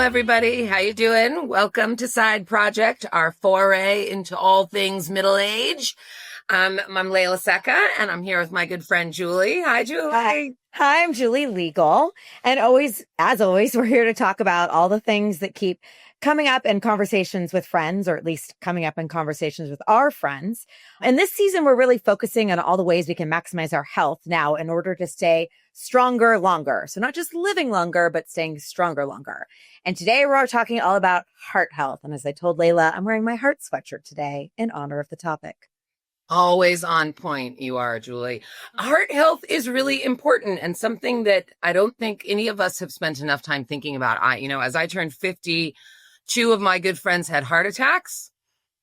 everybody. How you doing? Welcome to Side Project, our foray into all things middle age. I'm Layla Secca, and I'm here with my good friend Julie. Hi, Julie. Hi, I'm Julie Legal. And as always, we're here to talk about all the things that keep coming up in conversations with friends, or at least coming up in conversations with our friends. And this season, we're really focusing on all the ways we can maximize our health now in order to stay stronger longer. So not just living longer, but staying stronger longer. And today we're talking all about heart health. And as I told Layla, I'm wearing my heart sweatshirt today in honor of the topic. Always on point you are, Julie. Heart health is really important and something that I don't think any of us have spent enough time thinking about. As I turned 50, two of my good friends had heart attacks.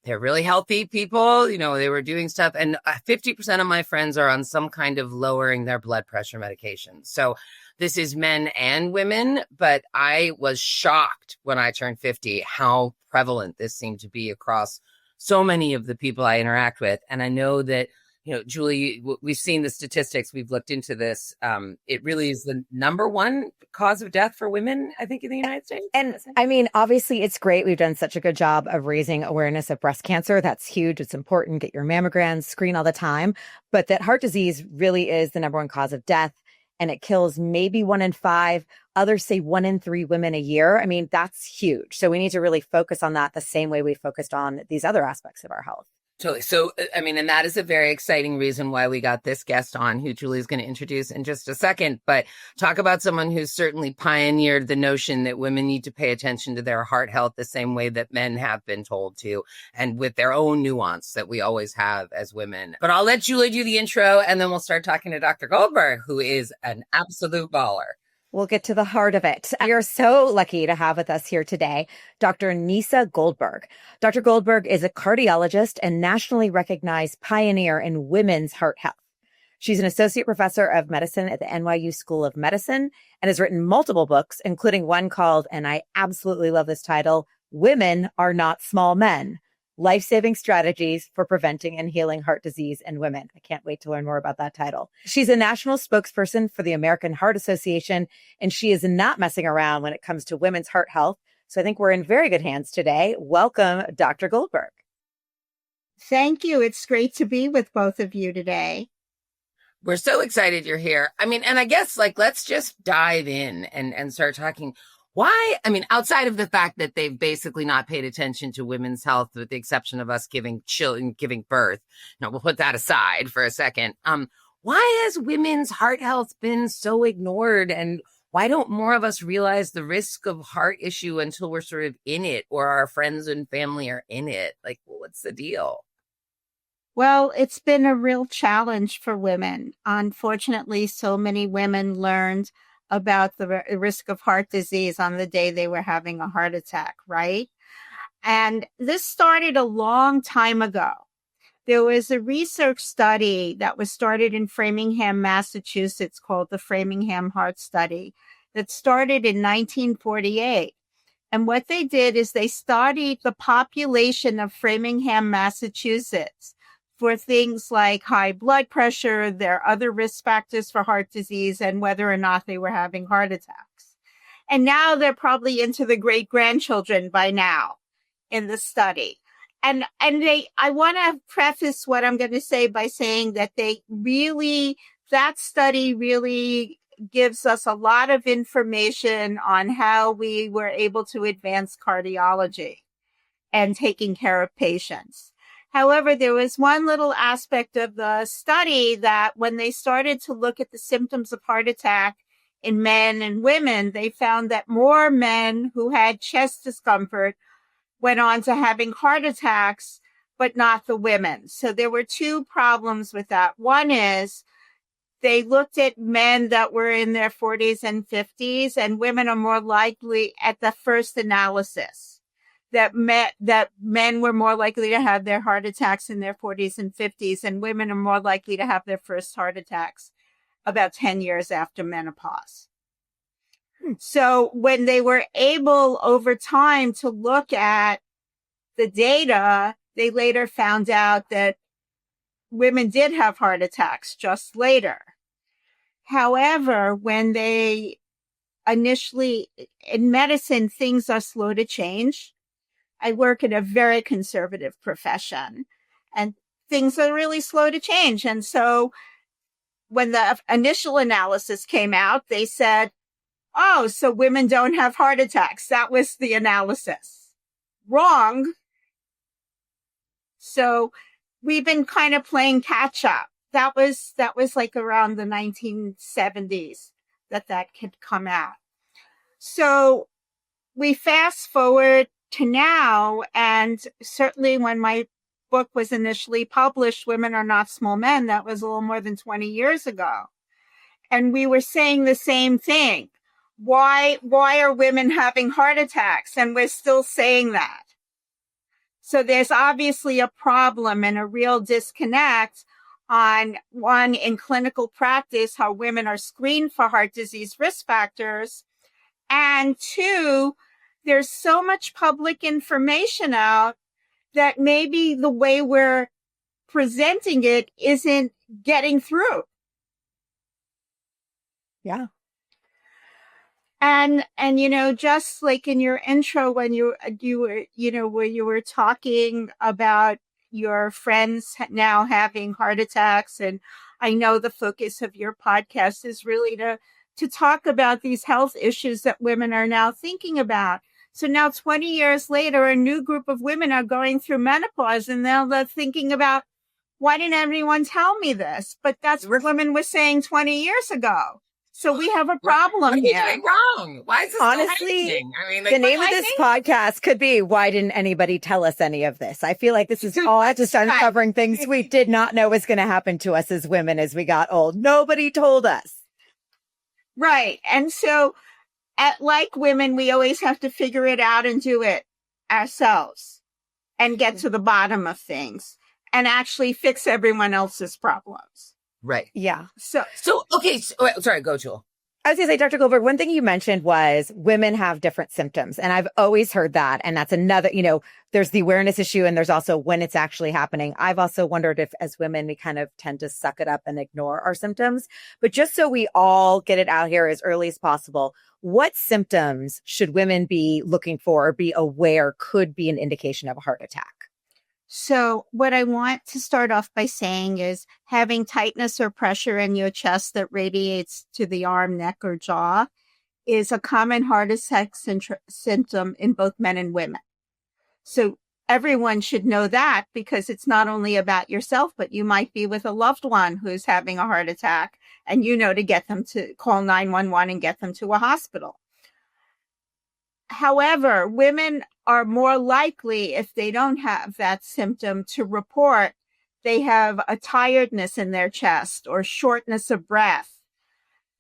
They're really healthy people. They were doing stuff. And 50% of my friends are on some kind of lowering their blood pressure medication. So this is men and women, but I was shocked when I turned 50 how prevalent this seemed to be across so many of the people I interact with. And I know that, Julie, we've seen the statistics. We've looked into this. It really is the number one cause of death for women, I think, in the United States. And I mean, obviously, it's great. We've done such a good job of raising awareness of breast cancer. That's huge. It's important. Get your mammograms, screen all the time. But that heart disease really is the number one cause of death. And it kills maybe 1 in 5. Others say 1 in 3 women a year. I mean, that's huge. So we need to really focus on that the same way we focused on these other aspects of our health. Totally. So, and that is a very exciting reason why we got this guest on, who Julie's going to introduce in just a second. But talk about someone who's certainly pioneered the notion that women need to pay attention to their heart health the same way that men have been told to, and with their own nuance that we always have as women. But I'll let Julie do the intro, and then we'll start talking to Dr. Goldberg, who is an absolute baller. We'll get to the heart of it. We are so lucky to have with us here today Dr. Nieca Goldberg. Dr. Goldberg is a cardiologist and nationally recognized pioneer in women's heart health. She's an associate professor of medicine at the NYU School of Medicine and has written multiple books, including one called, and I absolutely love this title, Women Are Not Small Men: Life-Saving Strategies for Preventing and Healing Heart Disease in Women. I can't wait to learn more about that title. She's a national spokesperson for the American Heart Association, and she is not messing around when it comes to women's heart health. So I think we're in very good hands today. Welcome, Dr. Goldberg. Thank you. It's great to be with both of you today. We're so excited you're here. And I guess let's just dive in and start talking. Why? Outside of the fact that they've basically not paid attention to women's health, with the exception of us giving birth. We'll put that aside for a second. Why has women's heart health been so ignored? And why don't more of us realize the risk of heart issue until we're sort of in it, or our friends and family are in it? What's the deal? Well, it's been a real challenge for women. Unfortunately, so many women learned about the risk of heart disease on the day they were having a heart attack, right? And this started a long time ago. There was a research study that was started in Framingham, Massachusetts, called the Framingham Heart Study, that started in 1948. And what they did is they studied the population of Framingham, Massachusetts, for things like high blood pressure, their other risk factors for heart disease, and whether or not they were having heart attacks. And now they're probably into the great-grandchildren by now in the study. And I want to preface what I'm going to say by saying that that study really gives us a lot of information on how we were able to advance cardiology and taking care of patients. However, there was one little aspect of the study that when they started to look at the symptoms of heart attack in men and women, they found that more men who had chest discomfort went on to having heart attacks, but not the women. So there were two problems with that. One is they looked at men that were in their 40s and 50s, and women are more likely at the first analysis. That men were more likely to have their heart attacks in their 40s and 50s, and women are more likely to have their first heart attacks about 10 years after menopause. So when they were able over time to look at the data, they later found out that women did have heart attacks just later. However, when they initially in medicine, things are slow to change. I work in a very conservative profession and things are really slow to change. And so when the initial analysis came out, they said, oh, so women don't have heart attacks. That was the analysis. Wrong. So we've been kind of playing catch up. That was like around the 1970s that had come out. So we fast forward to now, and certainly when my book was initially published, Women Are Not Small Men, that was a little more than 20 years ago. And we were saying the same thing. Why are women having heart attacks? And we're still saying that. So there's obviously a problem and a real disconnect on, one, in clinical practice, how women are screened for heart disease risk factors. And two, there's so much public information out that maybe the way we're presenting it isn't getting through. Yeah. And just like in your intro, when you were talking about your friends now having heart attacks, and I know the focus of your podcast is really to talk about these health issues that women are now thinking about. So now 20 years later, a new group of women are going through menopause, and now they're thinking about, why didn't everyone tell me this? But that's what women were saying 20 years ago. So we have a problem here. What are you doing wrong? Why is this honestly? happening? I mean, The name of this podcast could be, why didn't anybody tell us any of this? I feel like this is all just uncovering things we did not know was going to happen to us as women as we got old. Nobody told us. Right. And so like women, we always have to figure it out and do it ourselves and get to the bottom of things and actually fix everyone else's problems. Right. Yeah. So okay. Sorry, go, Jewel. I was going to say, Dr. Goldberg, one thing you mentioned was women have different symptoms. And I've always heard that. And that's another, there's the awareness issue and there's also when it's actually happening. I've also wondered if as women, we kind of tend to suck it up and ignore our symptoms. But just so we all get it out here as early as possible, what symptoms should women be looking for or be aware could be an indication of a heart attack? So what I want to start off by saying is having tightness or pressure in your chest that radiates to the arm, neck, or jaw is a common heart attack symptom in both men and women. So everyone should know that because it's not only about yourself, but you might be with a loved one who's having a heart attack and to get them to call 911 and get them to a hospital. However, women are more likely, if they don't have that symptom, to report they have a tiredness in their chest or shortness of breath.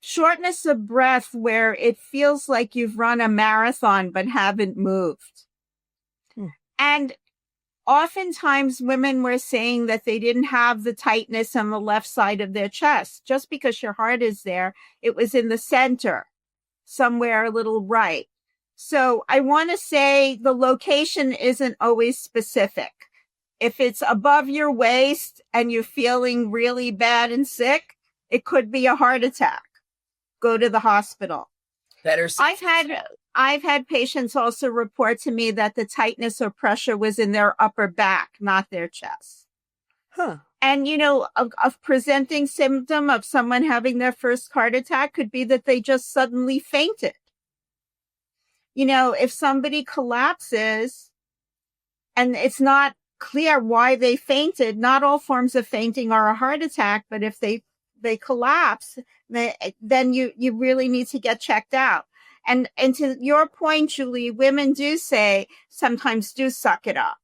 Shortness of breath where it feels like you've run a marathon but haven't moved. And oftentimes women were saying that they didn't have the tightness on the left side of their chest. Just because your heart is there, it was in the center, somewhere a little right. So I want to say the location isn't always specific. If it's above your waist and you're feeling really bad and sick, it could be a heart attack. Go to the hospital. Better. I've had patients also report to me that the tightness or pressure was in their upper back, not their chest. Huh. And, a presenting symptom of someone having their first heart attack could be that they just suddenly fainted. If somebody collapses and it's not clear why they fainted, not all forms of fainting are a heart attack, but if they collapse, then you really need to get checked out. And to your point, Julie, women sometimes do suck it up.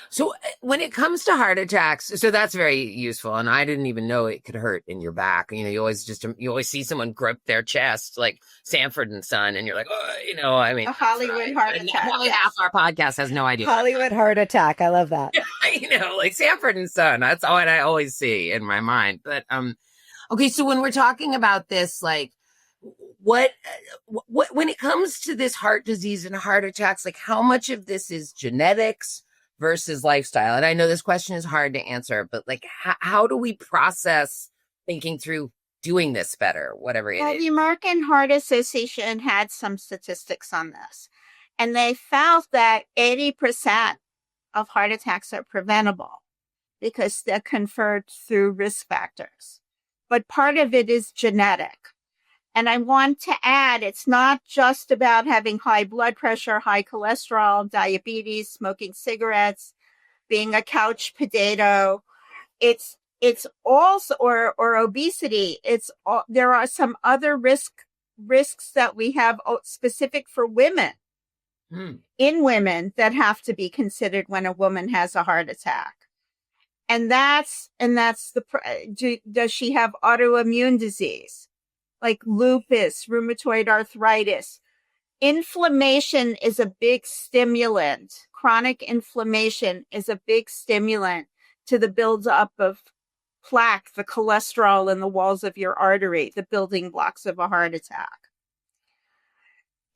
So when it comes to heart attacks, so that's very useful. And I didn't even know it could hurt in your back. You always see someone grip their chest like Sanford and Son. And you're like, a Hollywood heart attack. Probably half our podcast has no idea. Hollywood heart attack. I love that. Like Sanford and Son. That's what I always see in my mind. But, okay. So when we're talking about this, like, what when it comes to this heart disease and heart attacks, like how much of this is genetics versus lifestyle? And I know this question is hard to answer, but like how do we process thinking through doing this better, whatever it Well, is. the American Heart Association had some statistics on this, and they found that 80% of heart attacks are preventable because they're conferred through risk factors. But part of it is genetic. And I want to add, it's not just about having high blood pressure, high cholesterol, diabetes, smoking cigarettes, being a couch potato. It's also, or obesity. There are some other risks that we have specific for women, in women, that have to be considered when a woman has a heart attack. And that's does she have autoimmune disease like lupus, rheumatoid arthritis? Inflammation is a big stimulant. Chronic inflammation is a big stimulant to the buildup of plaque, the cholesterol in the walls of your artery, the building blocks of a heart attack.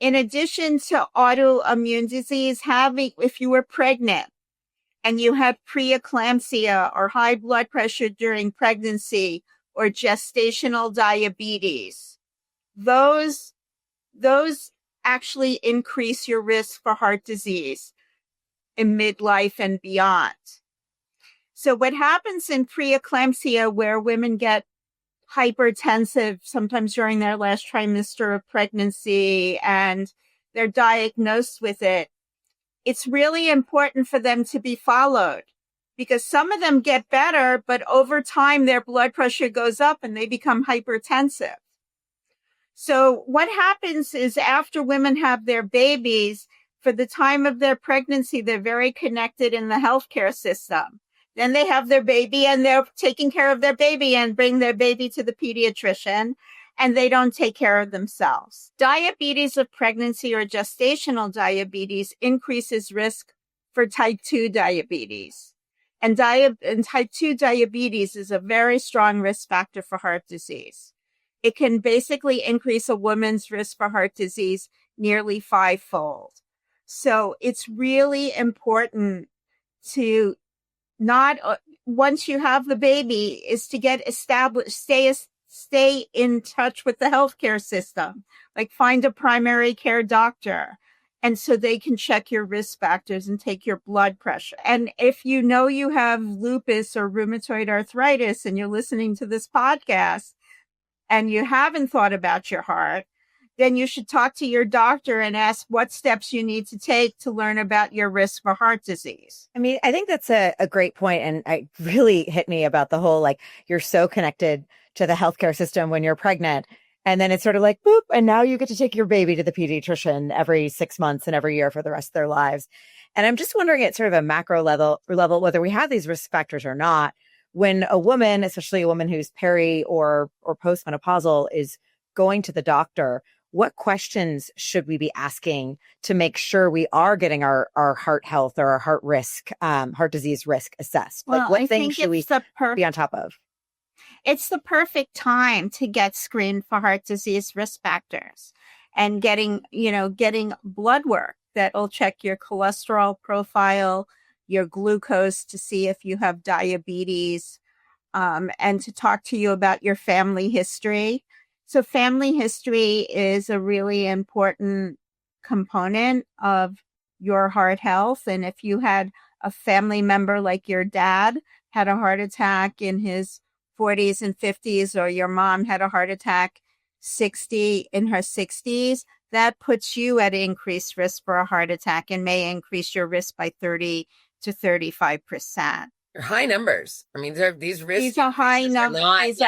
In addition to autoimmune disease, if you were pregnant and you had preeclampsia or high blood pressure during pregnancy or gestational diabetes, those actually increase your risk for heart disease in midlife and beyond. So what happens in preeclampsia, where women get hypertensive sometimes during their last trimester of pregnancy and they're diagnosed with it, it's really important for them to be followed, because some of them get better, but over time their blood pressure goes up and they become hypertensive. So what happens is, after women have their babies, for the time of their pregnancy, they're very connected in the healthcare system. Then they have their baby and they're taking care of their baby and bring their baby to the pediatrician, and they don't take care of themselves. Diabetes of pregnancy or gestational diabetes increases risk for type 2 diabetes. And type 2 diabetes is a very strong risk factor for heart disease. It can basically increase a woman's risk for heart disease nearly 5-fold. So it's really important to not, once you have the baby, is to get established, stay in touch with the healthcare system, like find a primary care doctor. And so they can check your risk factors and take your blood pressure. And if you know you have lupus or rheumatoid arthritis and you're listening to this podcast and you haven't thought about your heart, then you should talk to your doctor and ask what steps you need to take to learn about your risk for heart disease. I mean, I think that's a great point. And it really hit me about the whole, like, you're so connected to the healthcare system when you're pregnant. And then it's sort of like, boop, and now you get to take your baby to the pediatrician every 6 months and every year for the rest of their lives. And I'm just wondering, at sort of a macro level, whether we have these risk factors or not, when a woman, especially a woman who's peri or postmenopausal, is going to the doctor, what questions should we be asking to make sure we are getting our heart health or our heart disease risk assessed? Well, like, what things should we be on top of? It's the perfect time to get screened for heart disease risk factors and getting blood work that will check your cholesterol profile, your glucose to see if you have diabetes, and to talk to you about your family history. So family history is a really important component of your heart health. And if you had a family member like your dad had a heart attack in his 40s and 50s, or your mom had a heart attack in her 60s, that puts you at increased risk for a heart attack and may increase your risk by 30 to 35%. They're high numbers. I mean, these risks. These are high numbers.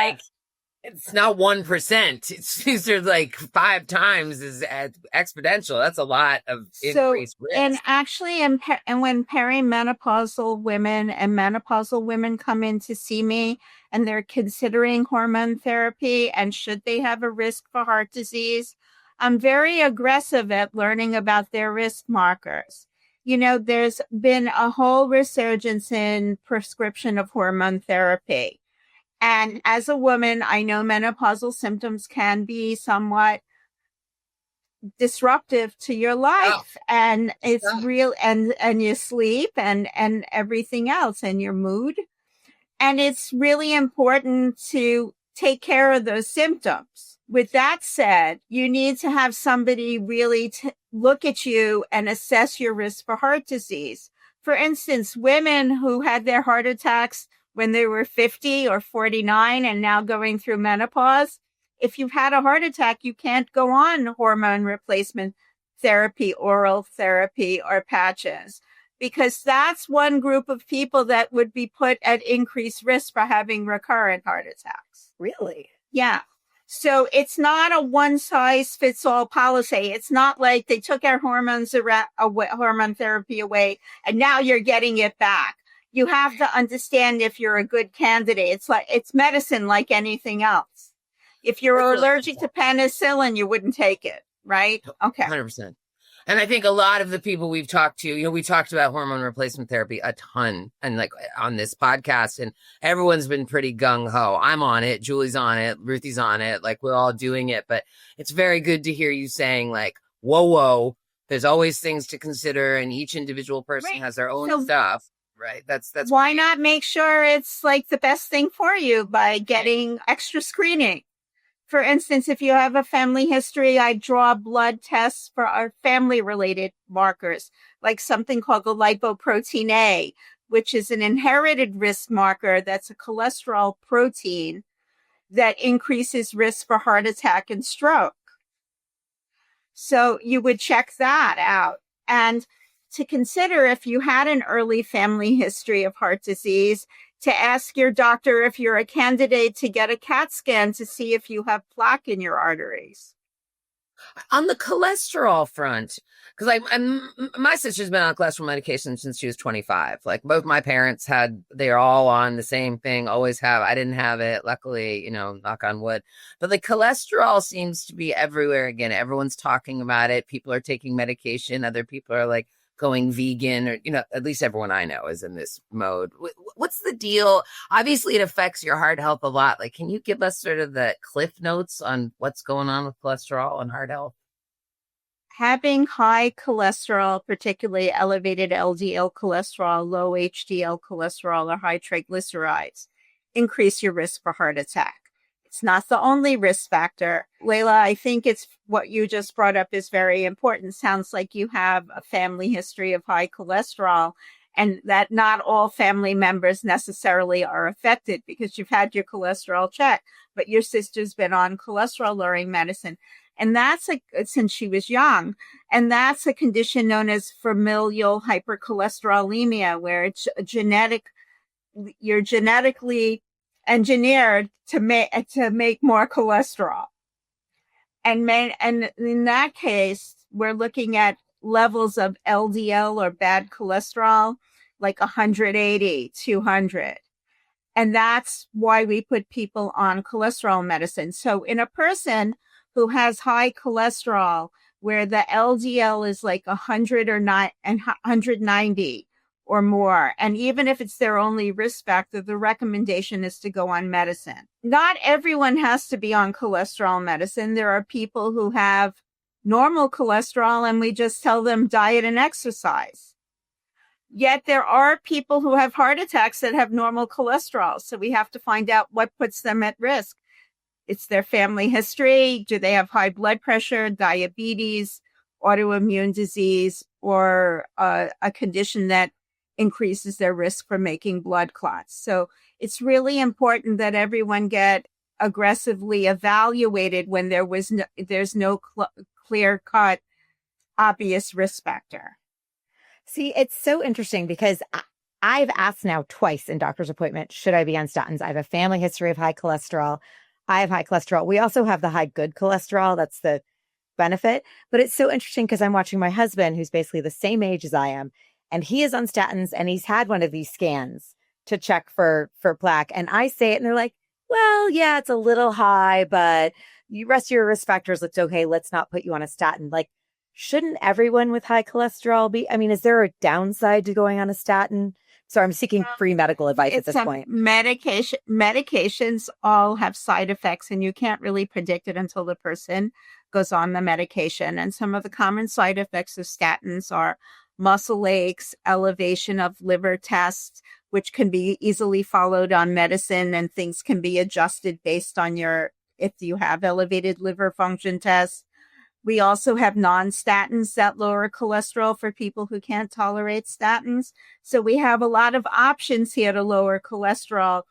It's not 1%. These are like 5 times as exponential. That's a lot of increased risk. And actually, and when perimenopausal women and menopausal women come in to see me and they're considering hormone therapy and should they have a risk for heart disease, I'm very aggressive at learning about their risk markers. There's been a whole resurgence in prescription of hormone therapy. And as a woman, I know menopausal symptoms can be somewhat disruptive to your life, and it's real, and your sleep and everything else, and your mood. And it's really important to take care of those symptoms. With that said, you need to have somebody really look at you and assess your risk for heart disease. For instance, women who had their heart attacks when they were 50 or 49 and now going through menopause, if you've had a heart attack, you can't go on hormone replacement therapy, oral therapy, or patches, because that's one group of people that would be put at increased risk for having recurrent heart attacks. Really? Yeah. So it's not a one size fits all policy. It's not like they took our hormones away, hormone therapy away, and now you're getting it back. You have to understand if you're a good candidate. It's medicine like anything else. If you're allergic to penicillin, you wouldn't take it, right? Okay. 100%. And I think a lot of the people we've talked to, we talked about hormone replacement therapy a ton and like on this podcast, and everyone's been pretty gung ho. I'm on it. Julie's on it. Ruthie's on it. Like, we're all doing it, but it's very good to hear you saying like, whoa, there's always things to consider, and each individual person has their own stuff. Right. That's why not make sure it's like the best thing for you by getting extra screening. For instance, if you have a family history, I draw blood tests for our family-related markers, like something called the lipoprotein A, which is an inherited risk marker that's a cholesterol protein that increases risk for heart attack and stroke. So you would check that out. And to consider, if you had an early family history of heart disease, to ask your doctor if you're a candidate to get a CAT scan to see if you have plaque in your arteries. On the cholesterol front, because my sister's been on cholesterol medication since she was 25. Like, both my parents they're all on the same thing, always have. I didn't have it, luckily, knock on wood. But the cholesterol seems to be everywhere again. Everyone's talking about it. People are taking medication. Other people are like going vegan, or, at least everyone I know is in this mode. What's the deal? Obviously, it affects your heart health a lot. Like, can you give us sort of the cliff notes on what's going on with cholesterol and heart health? Having high cholesterol, particularly elevated LDL cholesterol, low HDL cholesterol, or high triglycerides, increase your risk for heart attack. It's not the only risk factor. Layla, I think it's what you just brought up is very important. Sounds like you have a family history of high cholesterol, and that not all family members necessarily are affected because you've had your cholesterol checked, but your sister's been on cholesterol lowering medicine. And that's since she was young. And that's a condition known as familial hypercholesterolemia, where it's you're genetically engineered to make more cholesterol. And in that case, we're looking at levels of LDL or bad cholesterol, like 180, 200. And that's why we put people on cholesterol medicine. So in a person who has high cholesterol, where the LDL is like 100 or 190 or more, and even if it's their only risk factor, the recommendation is to go on medicine. Not everyone has to be on cholesterol medicine. There are people who have normal cholesterol, and we just tell them diet and exercise. Yet there are people who have heart attacks that have normal cholesterol. So we have to find out what puts them at risk. It's their family history. Do they have high blood pressure, diabetes, autoimmune disease, or a condition that increases their risk for making blood clots? So it's really important that everyone get aggressively evaluated when there's no clear-cut, obvious risk factor. See, it's so interesting because I've asked now twice in doctor's appointment, should I be on statins? I have a family history of high cholesterol. I have high cholesterol. We also have the high good cholesterol. That's the benefit. But it's so interesting because I'm watching my husband, who's basically the same age as I am, and he is on statins, and he's had one of these scans to check for plaque. And I say it, and they're like, well, yeah, it's a little high, but the rest of your risk factors looks okay. Let's not put you on a statin. Like, shouldn't everyone with high cholesterol be? I mean, is there a downside to going on a statin? So I'm seeking free medical advice at this point. Medications all have side effects, and you can't really predict it until the person goes on the medication. And some of the common side effects of statins are muscle aches, elevation of liver tests, which can be easily followed on medicine, and things can be adjusted based on if you have elevated liver function tests. We also have non-statins that lower cholesterol for people who can't tolerate statins. So we have a lot of options here to lower cholesterol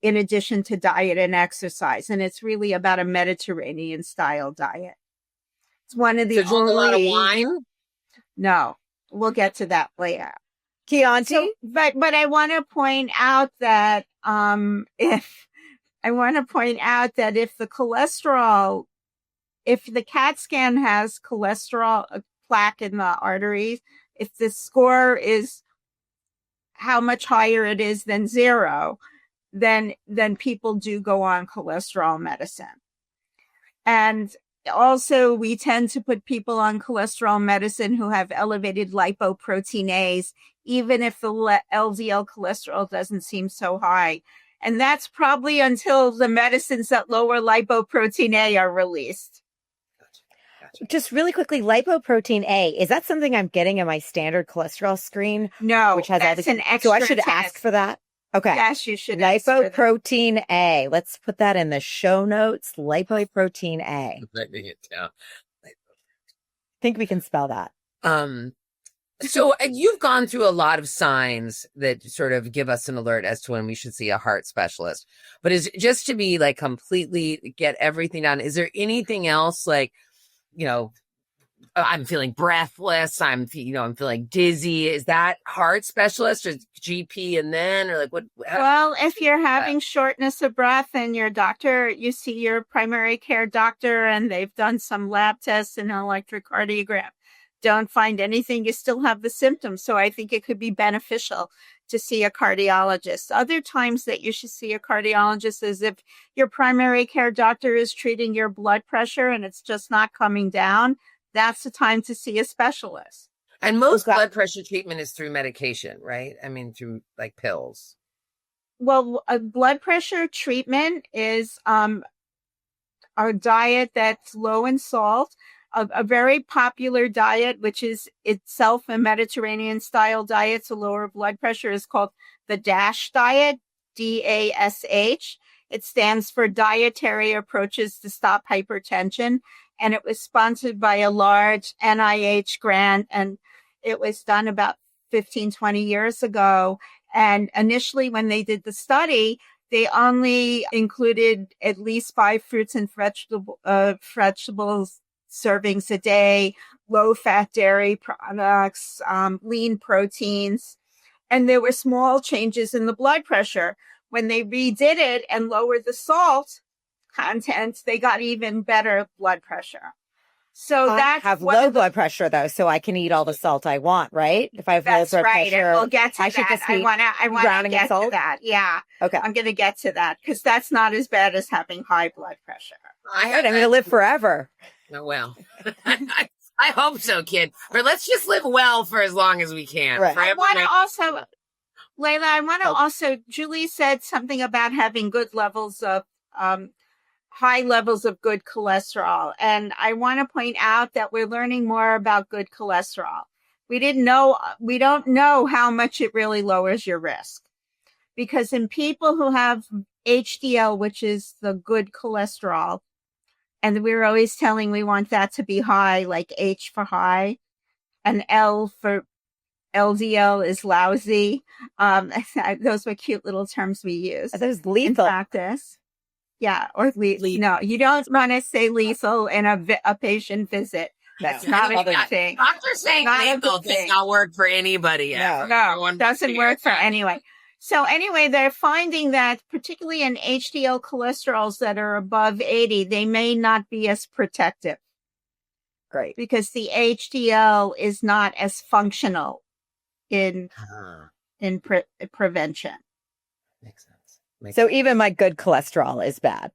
in addition to diet and exercise. And it's really about a Mediterranean style diet. It's one of the drink a lot of wine? No, we'll get to that later. Chianti? So, but I want to point out that if the CAT scan has cholesterol plaque in the arteries, if the score is how much higher it is than 0, then people do go on cholesterol medicine. And also, we tend to put people on cholesterol medicine who have elevated lipoproteinase, even if the LDL cholesterol doesn't seem so high. And that's probably until the medicines that lower lipoprotein A are released. Just really quickly, lipoprotein A, is that something I'm getting in my standard cholesterol screen? No, which has that's an extra So I should test. ask for that? Okay. Yes, you should. ask for that. Lipoprotein A. Let's put that in the show notes. Lipoprotein A. Writing it down. Think we can spell that. So you've gone through a lot of signs that sort of give us an alert as to when we should see a heart specialist. But is it just to be like completely get everything done? Is there anything else like, I'm feeling breathless. I'm feeling dizzy. Is that heart specialist or GP and then, or like what? Well, if you're having shortness of breath and you see your primary care doctor and they've done some lab tests and an electrocardiogram, don't find anything, you still have the symptoms. So I think it could be beneficial to see a cardiologist. Other times that you should see a cardiologist is if your primary care doctor is treating your blood pressure and it's just not coming down. That's the time to see a specialist. And most blood pressure treatment is through medication, right? I mean, through like pills. Well, a blood pressure treatment is a diet that's low in salt. A very popular diet, which is itself a Mediterranean style diet to lower blood pressure, is called the DASH diet, DASH. It stands for Dietary Approaches to Stop Hypertension. And it was sponsored by a large NIH grant. And it was done about 15, 20 years ago. And initially, when they did the study, they only included at least 5 fruits and vegetables servings a day, low-fat dairy products, lean proteins. And there were small changes in the blood pressure. When they redid it and lowered the salt content, they got even better blood pressure. So I have low blood pressure though, so I can eat all the salt I want, right? If I have low blood pressure, we'll get to I should that. just I eat want to get salt? to that. Yeah. Okay. I'm going to get to that because that's not as bad as having high blood pressure. I'm going to live forever. Oh, well, I hope so, kid. But let's just live well for as long as we can. Right. I want to also, Layla, Julie said something about having good levels of, high levels of good cholesterol. And I want to point out that we're learning more about good cholesterol. We don't know how much it really lowers your risk. Because in people who have HDL, which is the good cholesterol, and we're always telling we want that to be high, like H for high, and L for LDL is lousy. Those were cute little terms we use. Those lethal in practice. Yeah, or lethal. No, you don't want to say lethal in a patient visit. That's not a good thing. Doctors saying lethal does not work for anybody. No, doesn't work for anyone. So anyway, they're finding that particularly in HDL cholesterols that are above 80, they may not be as protective. Great. Because the HDL is not as functional in prevention. Makes sense. So even my good cholesterol is bad.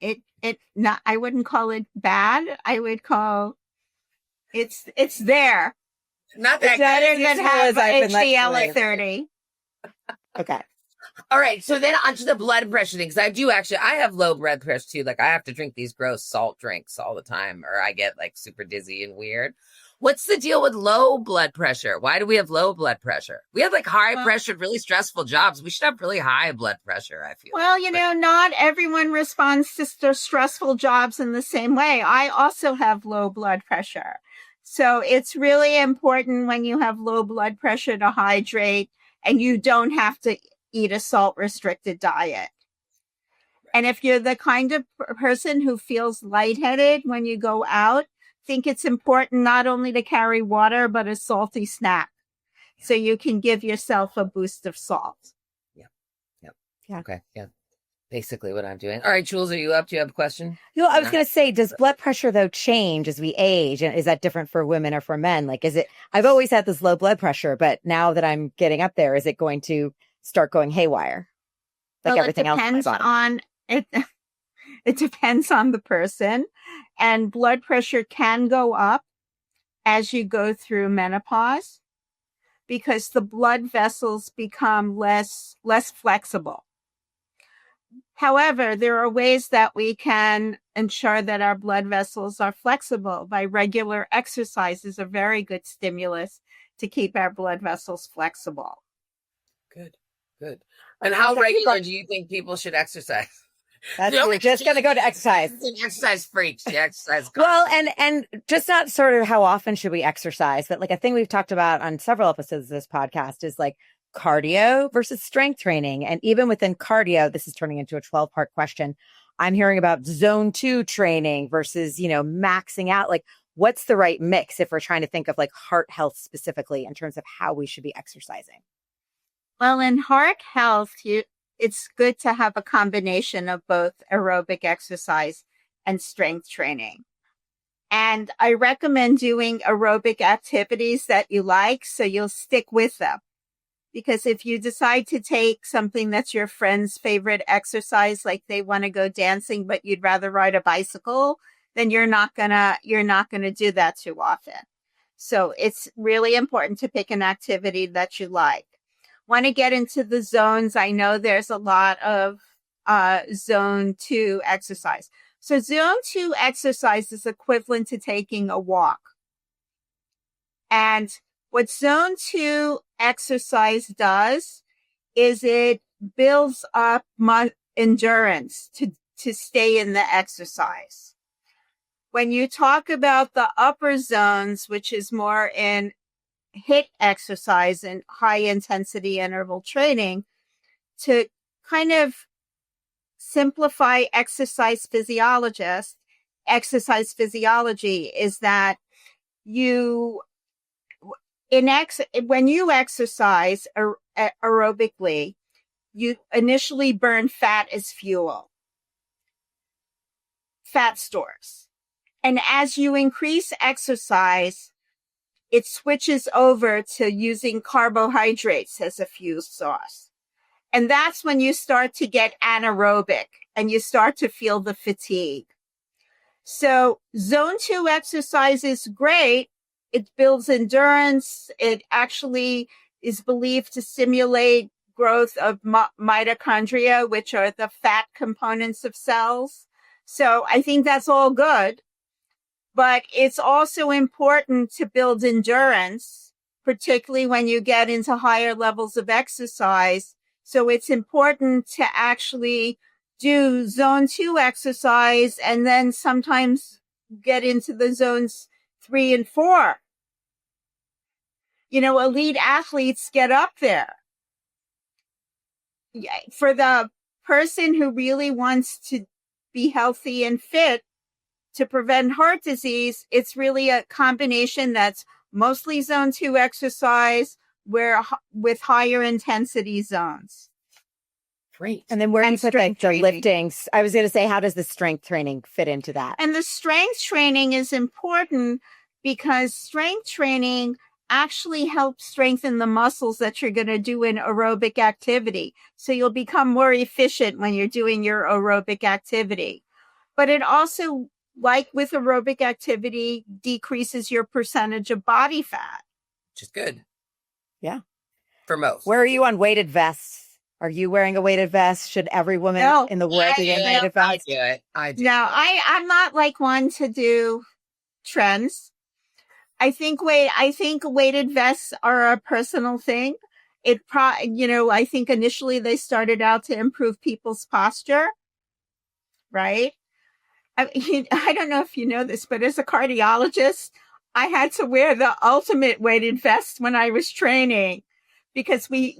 I wouldn't call it bad. I would call it's there. Not that better good. than have HDL at 30. Okay. All right. So then onto the blood pressure thing. Because I have low blood pressure too. Like I have to drink these gross salt drinks all the time or I get like super dizzy and weird. What's the deal with low blood pressure? Why do we have low blood pressure? We have like high pressure, really stressful jobs. We should have really high blood pressure, I feel. Well, not everyone responds to stressful jobs in the same way. I also have low blood pressure. So it's really important when you have low blood pressure to hydrate, and you don't have to eat a salt-restricted diet. And if you're the kind of person who feels lightheaded when you go out, think it's important not only to carry water, but a salty snack so you can give yourself a boost of salt. Yeah. Okay. Yeah. Basically what I'm doing. All right, Jules, are you up? Do you have a question? I was going to say, does blood pressure though change as we age? And is that different for women or for men? Like, I've always had this low blood pressure, but now that I'm getting up there, is it going to start going haywire? Like everything else in my body? It depends on the person, and blood pressure can go up as you go through menopause because the blood vessels become less flexible. However, there are ways that we can ensure that our blood vessels are flexible. By regular exercise is a very good stimulus to keep our blood vessels flexible. Good. And how regular do you think people should exercise? We're just going to go to exercise. Exercise freaks. The exercise. Well, and just not sort of how often should we exercise, but like a thing we've talked about on several episodes of this podcast is like cardio versus strength training. And even within cardio, this is turning into a 12-part question. I'm hearing about zone 2 training versus, maxing out. Like, what's the right mix if we're trying to think of like heart health specifically in terms of how we should be exercising? Well, in heart health, it's good to have a combination of both aerobic exercise and strength training. And I recommend doing aerobic activities that you like so you'll stick with them. Because if you decide to take something that's your friend's favorite exercise, like they want to go dancing, but you'd rather ride a bicycle, then you're not gonna do that too often. So it's really important to pick an activity that you like. Want to get into the zones? I know there's a lot of zone 2 exercise. So zone 2 exercise is equivalent to taking a walk. And what zone 2 exercise does is it builds up endurance to stay in the exercise. When you talk about the upper zones, which is more in HIIT exercise and high intensity interval training, to kind of simplify exercise physiology is that when you exercise aerobically, you initially burn fat as fuel, fat stores. And as you increase exercise, it switches over to using carbohydrates as a fuel source. And that's when you start to get anaerobic and you start to feel the fatigue. So zone 2 exercise is great. It builds endurance. It actually is believed to stimulate growth of mitochondria, which are the fat components of cells. So I think that's all good. But it's also important to build endurance, particularly when you get into higher levels of exercise. So it's important to actually do zone 2 exercise and then sometimes get into the zones 3 and 4. Elite athletes get up there. For the person who really wants to be healthy and fit, to prevent heart disease, it's really a combination that's mostly zone 2 exercise with higher intensity zones. Great. And then where do you put the lifting? I was going to say, how does the strength training fit into that? And the strength training is important because strength training actually helps strengthen the muscles that you're going to do in aerobic activity. So you'll become more efficient when you're doing your aerobic activity. But it also, like with aerobic activity, decreases your percentage of body fat. Which is good. Yeah. For most. Where are you on weighted vests? Are you wearing a weighted vest? Should every woman in the world be wearing a weighted vest? I do it. No, I'm not like one to do trends. I think weighted vests are a personal thing. I think initially they started out to improve people's posture, right? I don't know if you know this, but as a cardiologist, I had to wear the ultimate weighted vest when I was training because we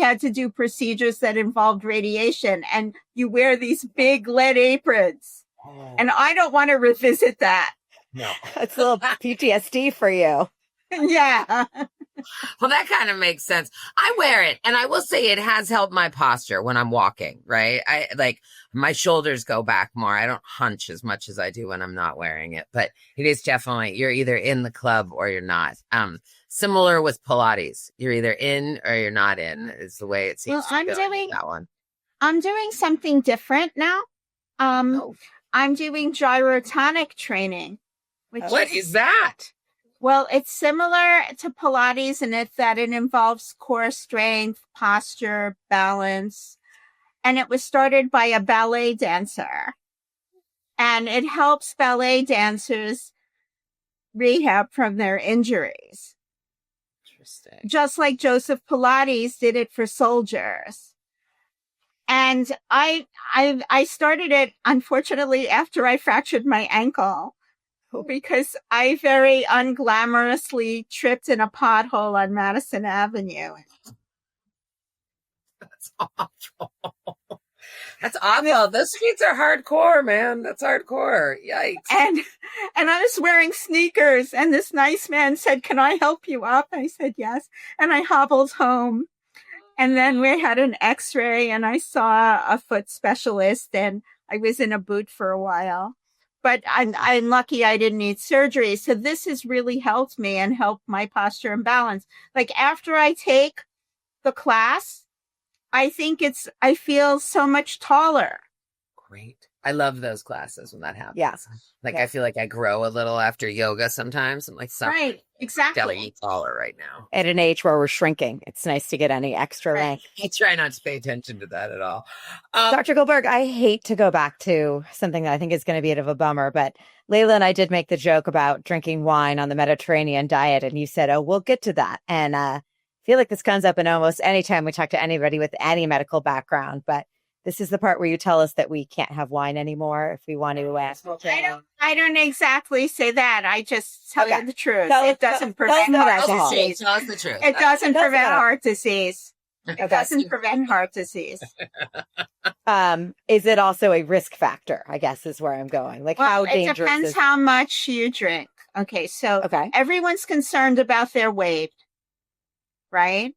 had to do procedures that involved radiation, and you wear these big lead aprons. Oh. And I don't want to revisit that. No. It's a little PTSD for you. Yeah. Well, that kind of makes sense. I wear it, and I will say it has helped my posture when I'm walking, right? I like my shoulders go back more. I don't hunch as much as I do when I'm not wearing it, but it is definitely, you're either in the club or you're not. Similar with Pilates. You're either in or you're not in is the way it seems. Well, I'm doing something different now. I'm doing gyrotonic training. What is that? Well, it's similar to Pilates in that it involves core strength, posture, balance. And it was started by a ballet dancer. And it helps ballet dancers rehab from their injuries. Interesting. Just like Joseph Pilates did it for soldiers. And I started it, unfortunately, after I fractured my ankle, because I very unglamorously tripped in a pothole on Madison Avenue. That's awful. That's awful. Those streets are hardcore, man. That's hardcore. Yikes. And I was wearing sneakers, and this nice man said, "Can I help you up?" I said, "Yes." And I hobbled home. And then we had an x-ray, and I saw a foot specialist, and I was in a boot for a while. But I'm lucky I didn't need surgery. So this has really helped me and helped my posture and balance. Like after I take the class, I feel so much taller. Great. I love those classes when that happens. Yeah. Like, Yeah. I feel like I grow a little after yoga sometimes. I'm like, Right. Exactly. Jelly taller right now. At an age where we're shrinking, it's nice to get any extra length. I try not to pay attention to that at all. Dr. Goldberg, I hate to go back to something that I think is going to be a bit of a bummer, but Layla and I did make the joke about drinking wine on the Mediterranean diet, and you said, "Oh, we'll get to that." And I feel like this comes up in almost any time we talk to anybody with any medical background, but this is the part where you tell us that we can't have wine anymore if we want to ask. I don't exactly say that. I just tell you the truth. It doesn't prevent heart disease. Tell us the truth. It doesn't prevent not. heart disease. It doesn't prevent heart disease. Is it also a risk factor, I guess is where I'm going. Like, how dangerous it depends how much you drink. Okay, so everyone's concerned about their weight, right?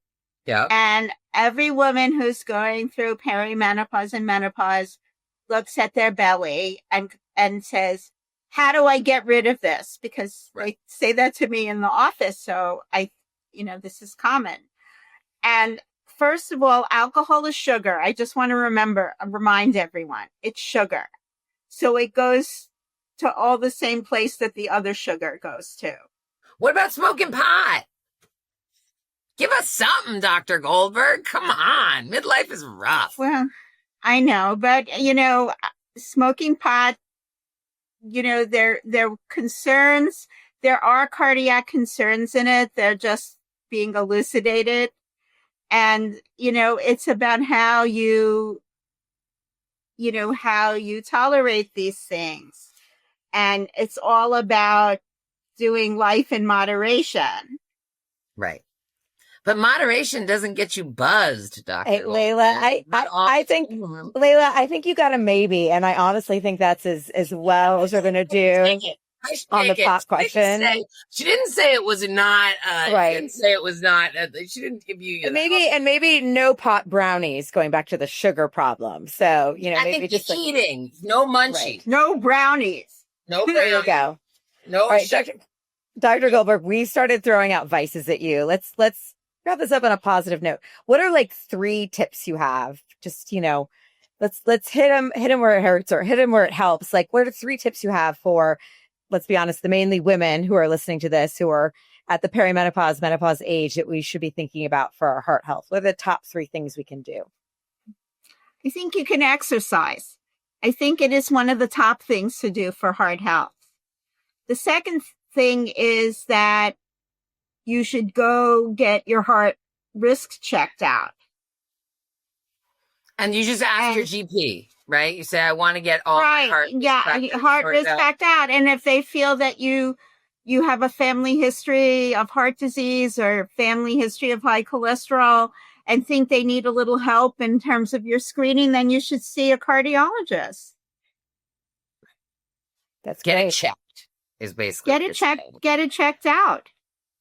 Yeah. And every woman who's going through perimenopause and menopause looks at their belly and says, "How do I get rid of this?" Because they say that to me in the office. So this is common. And first of all, alcohol is sugar. I just want to remind everyone, it's sugar. So it goes to all the same place that the other sugar goes to. What about smoking pot? Give us something, Dr. Goldberg. Come on. Midlife is rough. Well, I know, but, smoking pot, there are concerns. There are cardiac concerns in it. They're just being elucidated. And, it's about how you tolerate these things. And it's all about doing life in moderation. Right. But moderation doesn't get you buzzed, Doctor. Hey, Layla, I think you got a maybe, and I honestly think that's as well as we're going to do on the pot question. She didn't say it was not. Right. She didn't say it was not. She didn't give you. Maybe no pot brownies. Going back to the sugar problem. So I maybe think just eating, no munchies, right. No brownies. No brownies. There you go. No. All right, Dr. Goldberg, we started throwing out vices at you. Let's wrap this up on a positive note. What are like 3 tips you have? Just, let's hit them where it hurts or hit them where it helps. Like, what are 3 tips you have for, let's be honest, the mainly women who are listening to this, who are at the menopause age that we should be thinking about for our heart health? What are the top 3 things we can do? I think you can exercise. I think it is one of the top things to do for heart health. The second thing is that you should go get your heart risk checked out. And you just ask your GP, right? You say, I want to get all my heart risk checked out. And if they feel that you have a family history of heart disease or family history of high cholesterol and think they need a little help in terms of your screening, then you should see a cardiologist. That's Get great. it checked is basically Get it checked out.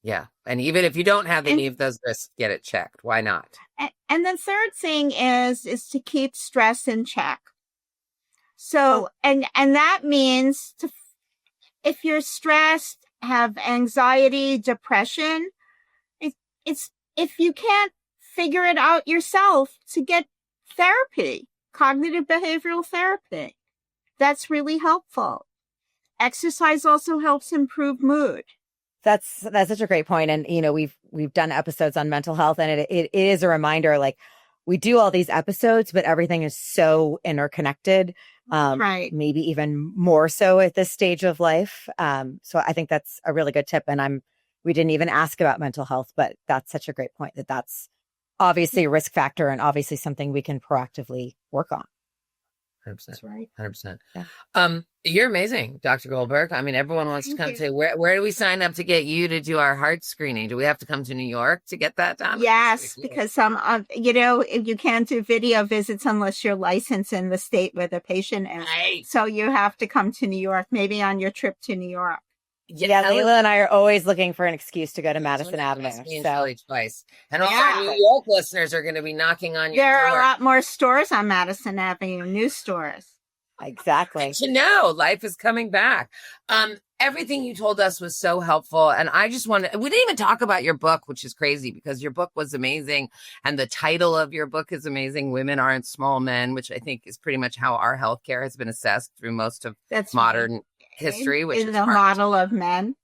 Yeah. And even if you don't have any of those risks, get it checked. Why not? And the third thing is to keep stress in check. So, and that means if you're stressed, have anxiety, depression, it's if you can't figure it out yourself, to get therapy, cognitive behavioral therapy. That's really helpful. Exercise also helps improve mood. That's such a great point. And, we've done episodes on mental health, and it is a reminder, like, we do all these episodes, but everything is so interconnected. Right. Maybe even more so at this stage of life. So I think that's a really good tip. And we didn't even ask about mental health, but that's such a great point, that's obviously a risk factor and obviously something we can proactively work on. 100%. That's right. 100%. Yeah. You're amazing, Dr. Goldberg. I mean, everyone wants to come say, where do we sign up to get you to do our heart screening? Do we have to come to New York to get that done? Yes, because you can't do video visits unless you're licensed in the state where the patient is. Right. So you have to come to New York, maybe on your trip to New York. Yeah, Leila and I are always looking for an excuse to go to Madison Avenue. So twice. And all our New York listeners are going to be knocking on your door. There are a lot more stores on Madison Avenue, new stores. Exactly. To know life is coming back. Everything you told us was so helpful. And I just we didn't even talk about your book, which is crazy because your book was amazing. And the title of your book is amazing. Women Aren't Small Men, which I think is pretty much how our healthcare has been assessed through most of modern history, which is the model of men.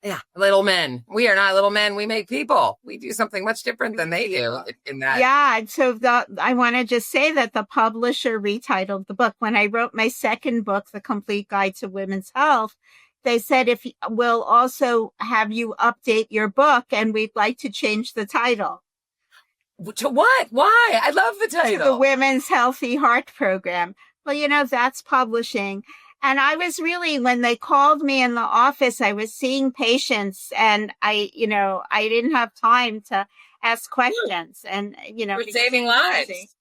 Yeah, little men. We are not little men. We make people. We do something much different than they do in that. Yeah. So I want to just say that the publisher retitled the book. When I wrote my second book, The Complete Guide to Women's Health, they said, we'll also have you update your book, and we'd like to change the title. To what? Why? I love the title. To the Women's Healthy Heart Program. Well, that's publishing. And I was really, when they called me in the office, I was seeing patients, and I didn't have time to ask questions, and, we're saving lives.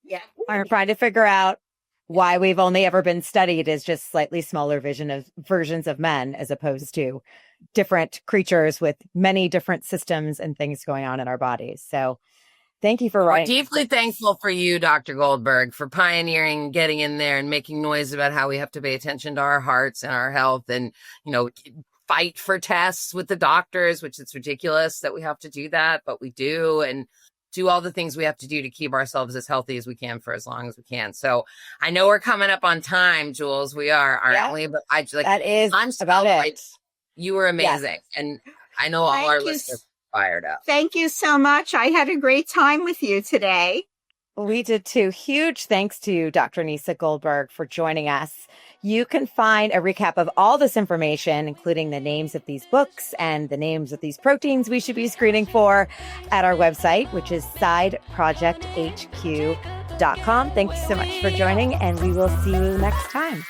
Yeah. We're trying to figure out why we've only ever been studied as just slightly smaller versions of men, as opposed to different creatures with many different systems and things going on in our bodies. So thank you for writing. We're deeply thankful for you, Dr. Goldberg, for pioneering, getting in there and making noise about how we have to pay attention to our hearts and our health and, fight for tests with the doctors, which is ridiculous that we have to do that, but we do, and do all the things we have to do to keep ourselves as healthy as we can for as long as we can. So I know we're coming up on time, Jules. We aren't we? But that is about it. You were amazing. Yes. And I know all our listeners are fired up. Thank you so much. I had a great time with you today. We did too. Huge thanks to Dr. Nieca Goldberg for joining us. You can find a recap of all this information, including the names of these books and the names of these proteins we should be screening for, at our website, which is sideprojecthq.com. Thank you so much for joining, and we will see you next time.